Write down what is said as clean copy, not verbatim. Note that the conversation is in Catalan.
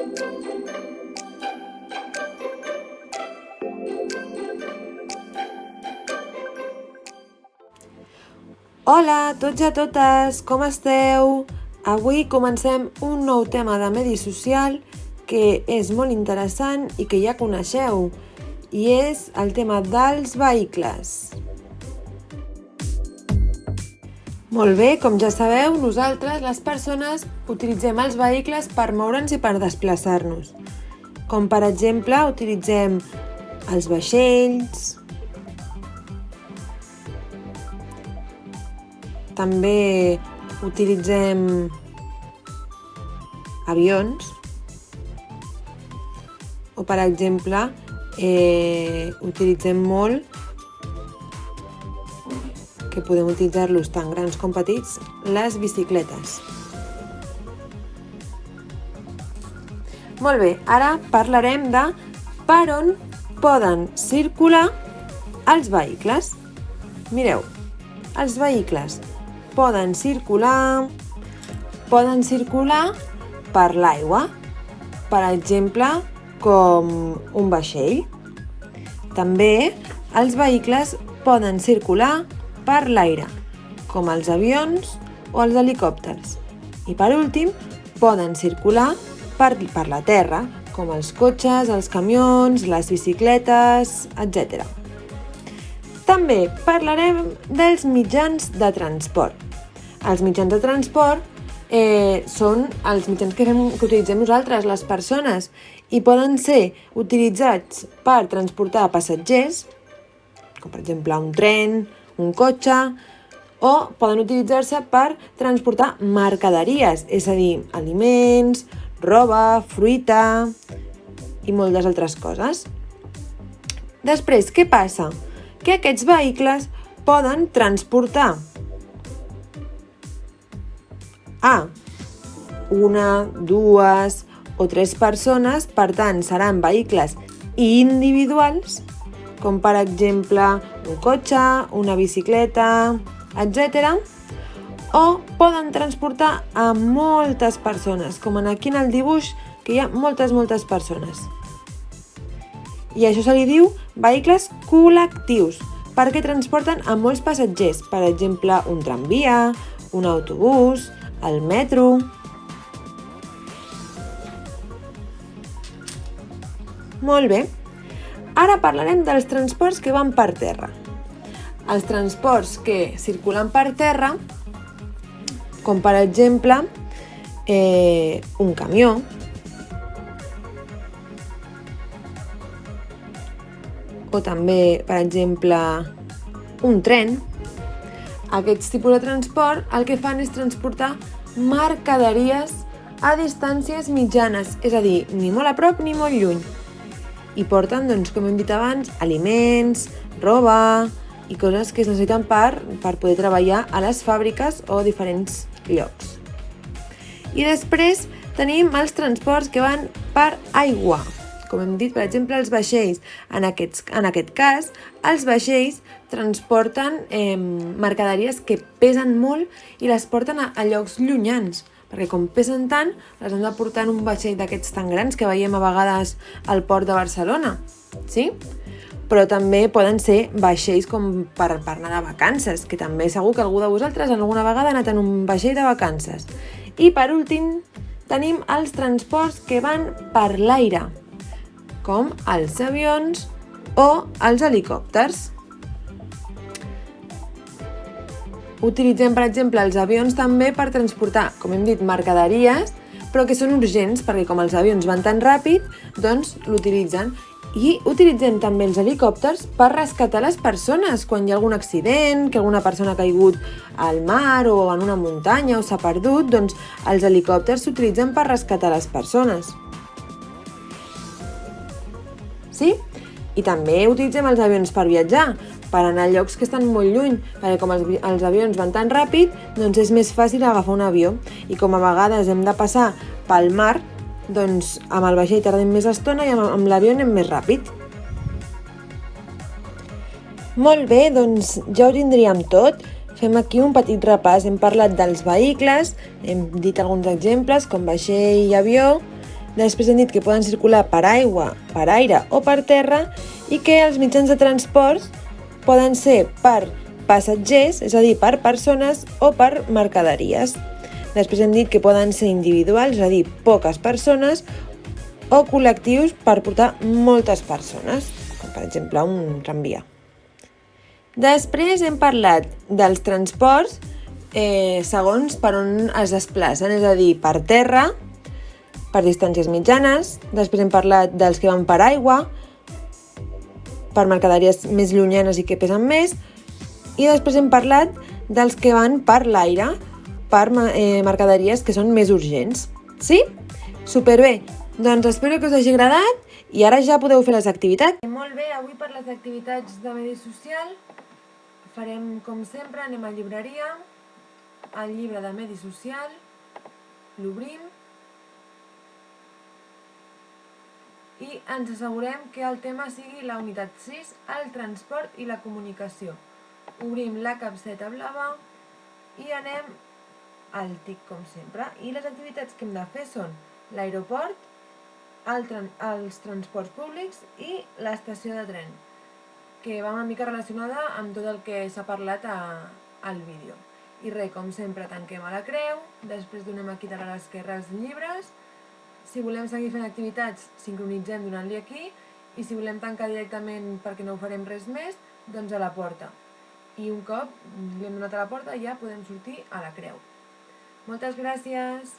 Hola a tots i a totes, com esteu? Avui comencem un nou tema de medi social que és molt interessant i que ja coneixeu, i és el tema dels vehicles. Molt bé, com ja sabeu, nosaltres, les persones, utilitzem els vehicles per moure'ns i per desplaçar-nos. Com per exemple, utilitzem els vaixells, també utilitzem avions o, per exemple, utilitzem molt, que podem utilitzar-los tant grans com petits, les bicicletes. Molt bé, ara parlarem de per on poden circular els vehicles. Mireu, els vehicles poden circular per l'aigua, per exemple, com un vaixell. També els vehicles poden circular per l'aire, com els avions o els helicòpters. I per últim, poden circular per la terra, com els cotxes, els camions, les bicicletes, etc. També parlarem dels mitjans de transport. Els mitjans de transport són els mitjans que utilitzem nosaltres, les persones, i poden ser utilitzats per transportar passatgers, com per exemple un tren, un cotxe, o poden utilitzar-se per transportar mercaderies, és a dir, aliments, roba, fruita i moltes altres coses. Després, què passa? Que aquests vehicles poden transportar a una, dues o tres persones, per tant seran vehicles individuals, com per exemple un cotxe, una bicicleta, etc. O poden transportar a moltes persones, com aquí en el dibuix, que hi ha moltes persones. I això se li diu vehicles col·lectius, perquè transporten a molts passatgers, per exemple un tramvia, un autobús, el metro. Molt bé, ara parlarem dels transports que van per terra. Els transports que circulen per terra, com per exemple un camió, o també, per exemple, un tren. Aquests tipus de transport el que fan és transportar mercaderies a distàncies mitjanes, és a dir, ni molt a prop ni molt lluny. I porten, doncs, com hem dit abans, aliments, roba i coses que es necessiten per poder treballar a les fàbriques o diferents llocs. I després tenim els transports que van per aigua. Com hem dit, per exemple, els vaixells. En aquest cas, els vaixells transporten mercaderies que pesen molt i les porten a llocs llunyans, perquè com pesen tant, les hem de portar en un vaixell d'aquests tan grans que veiem a vegades al port de Barcelona, sí? Però també poden ser vaixells com per anar de vacances, que també segur que algú de vosaltres alguna vegada ha anat en un vaixell de vacances. I per últim, tenim els transports que van per l'aire, com els avions o els helicòpters. Utilitzem, per exemple, els avions també per transportar, com hem dit, mercaderies, però que són urgents, perquè com els avions van tan ràpid, doncs l'utilitzen. I utilitzem també els helicòpters per rescatar les persones quan hi ha algun accident, que alguna persona ha caigut al mar o en una muntanya o s'ha perdut, doncs els helicòpters s'utilitzen per rescatar les persones. Sí? I també utilitzem els avions per viatjar, per anar a llocs que estan molt lluny, perquè com els avions van tan ràpid, doncs és més fàcil agafar un avió. I com a vegades hem de passar pel mar, doncs amb el vaixell tardem més estona i amb l'avió anem més ràpid. Molt bé, doncs ja ho tindríem tot. Fem aquí un petit repàs. Hem parlat dels vehicles, hem dit alguns exemples com vaixell i avió, Després hem dit que poden circular per aigua, per aire o per terra i que els mitjans de transport poden ser per passatgers, és a dir, per persones o per mercaderies. Després hem dit que poden ser individuals, és a dir, poques persones, o col·lectius per portar moltes persones, com per exemple un tramvia. Després hem parlat dels transports segons per on es desplacen, és a dir, per terra, per distàncies mitjanes. Després hem parlat dels que van per aigua, per mercaderies més llunyanes i que pesen més. I després hem parlat dels que van per l'aire, per mercaderies que són més urgents. Sí? Superbé! Doncs espero que us hagi agradat i ara ja podeu fer les activitats. Molt bé, avui per les activitats de medi social farem com sempre, anem a llibreria, el llibre de medi social, l'obrim i ens assegurem que el tema sigui la unitat 6, el transport i la comunicació. Obrim la capseta blava i anem al TIC com sempre. I les activitats que hem de fer són l'aeroport, els transports públics i l'estació de tren, que va una mica relacionada amb tot el que s'ha parlat al vídeo. I res, com sempre, tanquem a la creu, després donem aquí a l'esquerra els llibres. Si volem seguir fent activitats, sincronitzem donant-li aquí, i si volem tancar directament perquè no ho farem res més, doncs a la porta. I un cop li hem donat a la porta ja podem sortir a la creu. Moltes gràcies!